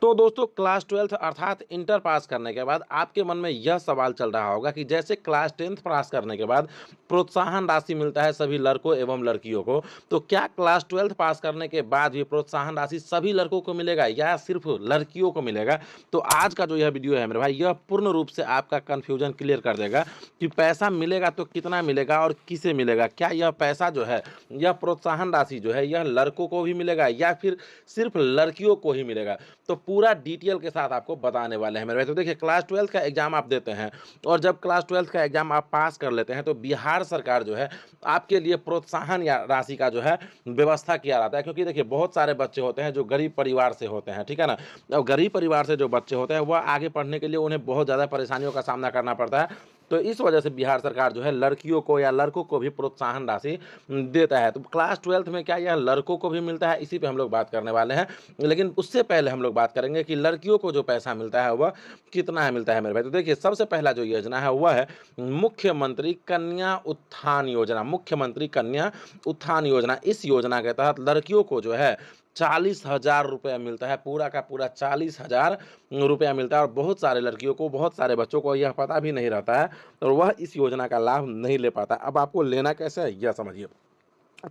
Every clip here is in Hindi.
तो दोस्तों क्लास 12th अर्थात इंटर पास करने के बाद आपके मन में यह सवाल चल रहा होगा कि जैसे क्लास 10th पास करने के बाद प्रोत्साहन राशि मिलता है सभी लड़कों एवं लड़कियों को, तो क्या क्लास 12th पास करने के बाद भी प्रोत्साहन राशि सभी लड़कों को मिलेगा या सिर्फ लड़कियों को मिलेगा? तो आज का जो यह वीडियो है मेरे भाई, यह पूर्ण रूप से आपका कन्फ्यूजन क्लियर कर देगा कि पैसा मिलेगा तो कितना मिलेगा और किसे मिलेगा। क्या यह पैसा जो है, यह प्रोत्साहन राशि जो है, यह लड़कों को भी मिलेगा या फिर सिर्फ लड़कियों को ही मिलेगा? तो पूरा डिटेल के साथ आपको बताने वाले हैं मेरे भाई। तो देखिए, क्लास 12th का एग्जाम आप देते हैं और जब क्लास 12th का एग्जाम आप पास कर लेते हैं तो बिहार सरकार जो है आपके लिए प्रोत्साहन या राशि का जो है व्यवस्था किया जाता है। क्योंकि देखिए, बहुत सारे बच्चे होते हैं जो गरीब परिवार से होते हैं, ठीक है ना। और गरीब परिवार से जो बच्चे होते हैं वह आगे पढ़ने के लिए उन्हें बहुत ज़्यादा परेशानियों का सामना करना पड़ता है। तो इस वजह से बिहार सरकार जो है लड़कियों को या लड़कों को भी प्रोत्साहन राशि देता है। तो क्लास 12th में क्या यह लड़कों को भी मिलता है, इसी पे हम लोग बात करने वाले हैं। लेकिन उससे पहले हम लोग बात करेंगे कि लड़कियों को जो पैसा मिलता है वह कितना है मिलता है मेरे भाई। तो देखिए, सबसे पहला जो योजना है वह है मुख्यमंत्री कन्या उत्थान योजना। मुख्यमंत्री कन्या उत्थान योजना, इस योजना के तहत लड़कियों को जो है 40,000 रुपया मिलता है, पूरा का पूरा 40,000 रुपया मिलता है। और बहुत सारे लड़कियों को, बहुत सारे बच्चों को यह पता भी नहीं रहता है और वह इस योजना का लाभ नहीं ले पाता। अब आपको लेना कैसे है यह समझिए।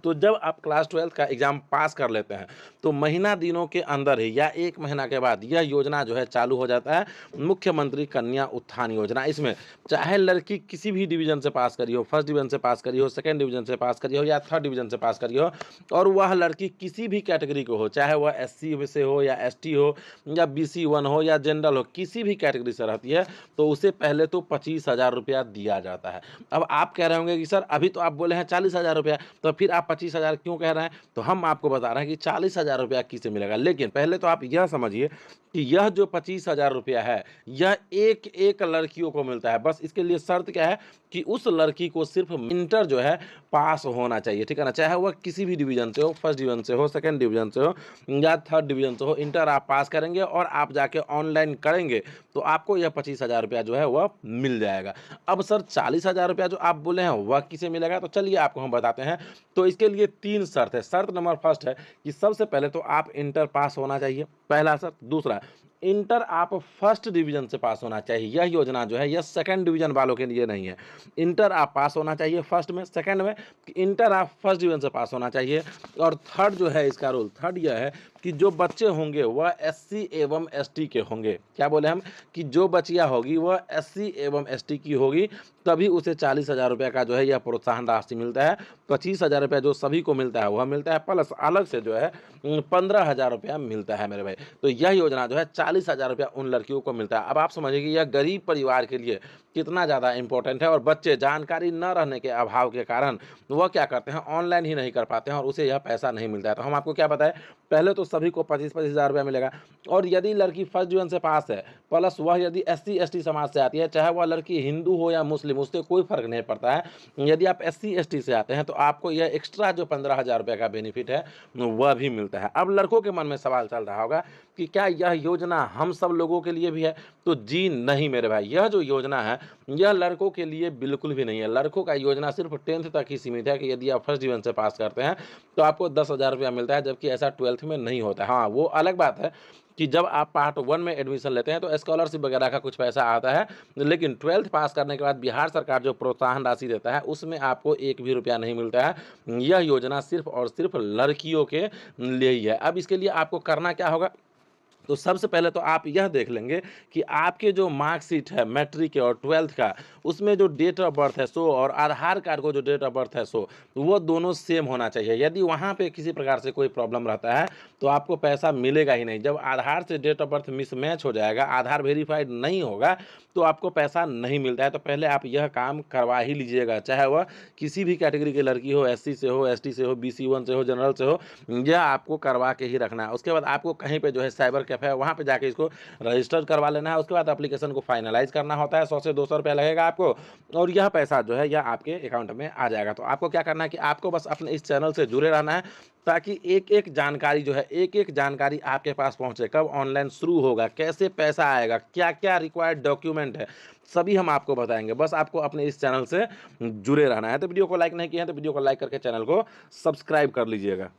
तो जब आप क्लास 12th का एग्ज़ाम पास कर लेते हैं, तो महीना दिनों के अंदर ही या 1 महीना के बाद यह योजना जो है चालू हो जाता है, मुख्यमंत्री कन्या उत्थान योजना। इसमें चाहे लड़की किसी भी डिवीज़न से पास करी हो, फर्स्ट डिवीज़न से पास करी हो, सेकंड डिवीज़न से पास करी हो या थर्ड डिवीज़न से पास करी हो, और वह लड़की किसी भी कैटेगरी को हो, चाहे वह एससी में से हो या एसटी हो या बीसी 1 हो या जनरल हो, किसी भी कैटेगरी से रहती है, तो उसे पहले तो 25,000 रुपया दिया जाता है। अब आप कह रहे होंगे कि सर अभी तो आप बोले हैं 40,000 रुपया, तो फिर आप 25,000 क्यों कह रहे हैं? तो हम आपको बता रहे हैं कि 40,000 रुपया किसे मिलेगा। लेकिन पहले तो आप यह समझिए कि यह जो 25,000 रुपया है, यह एक-एक लड़कियों को मिलता है। बस इसके लिए शर्त क्या है कि उस लड़की को सिर्फ इंटर जो है पास होना चाहिए, ठीक है ना? चाहे वह किसी भी डिवीज़न से हो, फर्स्ट डिवीज़न से हो, सेकंड डिवीज़न से हो या थर्ड डिवीज़न से हो, इंटर आप पास करेंगे और आप जाके ऑनलाइन करेंगे, तो आपको यह 25,000 रुपया जो है वह मिल जाएगा। अब सर 40,000 रुपया जो आप बोले हैं वह किसे मिलेगा? तो चलिए आपको हम बताते हैं। तो इसके लिए 3 शर्त है। शर्त नंबर फर्स्ट है कि सबसे पहले तो आप इंटर पास होना चाहिए, पहला शर्त। दूसरा, इंटर आप फर्स्ट डिवीज़न से पास होना चाहिए। यह योजना जो है यह सेकंड डिवीज़न वालों के लिए नहीं है। इंटर आप पास होना चाहिए फर्स्ट में, सेकंड में इंटर आप फर्स्ट डिवीज़न से पास होना चाहिए। और थर्ड जो है इसका रूल, थर्ड यह है कि जो बच्चे होंगे वह एससी एवं एसटी के होंगे। क्या बोले हम? कि जो बचिया होगी वह एससी एवं एसटी की होगी, तभी उसे 40,000 रुपये का जो है यह प्रोत्साहन राशि मिलता है। 25,000 रुपया जो सभी को मिलता है वह मिलता है, प्लस अलग से जो है 15,000 रुपया मिलता है मेरे भाई। तो यह योजना जो है 40,000 रुपया उन लड़कियों को मिलता है। अब आप समझिए कि यह गरीब परिवार के लिए कितना ज़्यादा इंपॉर्टेंट है। और बच्चे जानकारी न रहने के अभाव के कारण वह क्या करते हैं, ऑनलाइन ही नहीं कर पाते हैं और उसे यह पैसा नहीं मिलता है। तो हम आपको क्या बताएं, पहले तो सभी को 25,000 रुपया मिलेगा। और यदि लड़की फर्स्ट डिवीजन से पास है, प्लस वह यदि एससी एसटी समाज से आती है, चाहे वह लड़की हिंदू हो या मुस्लिम, उससे कोई फर्क नहीं पड़ता है। यदि आप एससी एसटी से आते हैं तो आपको यह एक्स्ट्रा जो 15,000 रुपये का बेनिफिट है वह भी मिलता है। अब लड़कों के मन में सवाल चल रहा होगा कि क्या यह योजना हम सब लोगों के लिए भी है? तो जी नहीं मेरे भाई, यह जो योजना है यह लड़कों के लिए बिल्कुल भी नहीं है। लड़कों का योजना सिर्फ 10th तक ही सीमित है कि यदि आप फर्स्ट डिवीजन से पास करते हैं तो आपको 10,000 रुपया मिलता है, जबकि ऐसा 12th में नहीं होता है। हाँ, वो अलग बात है कि जब आप पार्ट 1 में एडमिशन लेते हैं तो स्कॉलरशिप वगैरह का कुछ पैसा आता है, लेकिन 12th पास करने के बाद बिहार सरकार जो प्रोत्साहन राशि देता है उसमें आपको 1 भी रुपया नहीं मिलता है। यह योजना सिर्फ और सिर्फ लड़कियों के लिए ही है। अब इसके लिए आपको करना क्या होगा? तो सबसे पहले तो आप यह देख लेंगे कि आपके जो मार्कशीट है मैट्रिक और 12th का, उसमें जो डेट ऑफ बर्थ है सो और आधार कार्ड को जो डेट ऑफ बर्थ है सो, वो दोनों सेम होना चाहिए। यदि वहाँ पे किसी प्रकार से कोई प्रॉब्लम रहता है तो आपको पैसा मिलेगा ही नहीं। जब आधार से डेट ऑफ बर्थ मिसमैच हो जाएगा, आधार वेरीफाइड नहीं होगा, तो आपको पैसा नहीं मिलता है। तो पहले आप यह काम करवा ही लीजिएगा, चाहे वह किसी भी कैटेगरी की लड़की हो, एससी से हो, एसटी से हो, बीसी 1 से हो, जनरल से हो, यह आपको करवा के ही रखना है। उसके बाद आपको कहीं पे जो है साइबर कैफ़े है वहाँ पे जाके इसको रजिस्टर करवा लेना है। उसके बाद एप्लीकेशन को फाइनलाइज करना होता है, 100 से 200 रुपया लगेगा आपको और यह पैसा जो है यह आपके अकाउंट में आ जाएगा। तो आपको क्या करना है कि आपको बस अपने इस चैनल से जुड़े रहना है, ताकि एक-एक जानकारी जो है, एक-एक जानकारी आपके पास पहुँचे। कब ऑनलाइन शुरू होगा, कैसे पैसा आएगा, क्या-क्या रिक्वायर्ड डॉक्यूमेंट है, सभी हम आपको बताएँगे। बस आपको अपने इस चैनल से जुड़े रहना है। तो वीडियो को लाइक नहीं किए हैं तो वीडियो को लाइक करके चैनल को सब्सक्राइब कर लीजिएगा।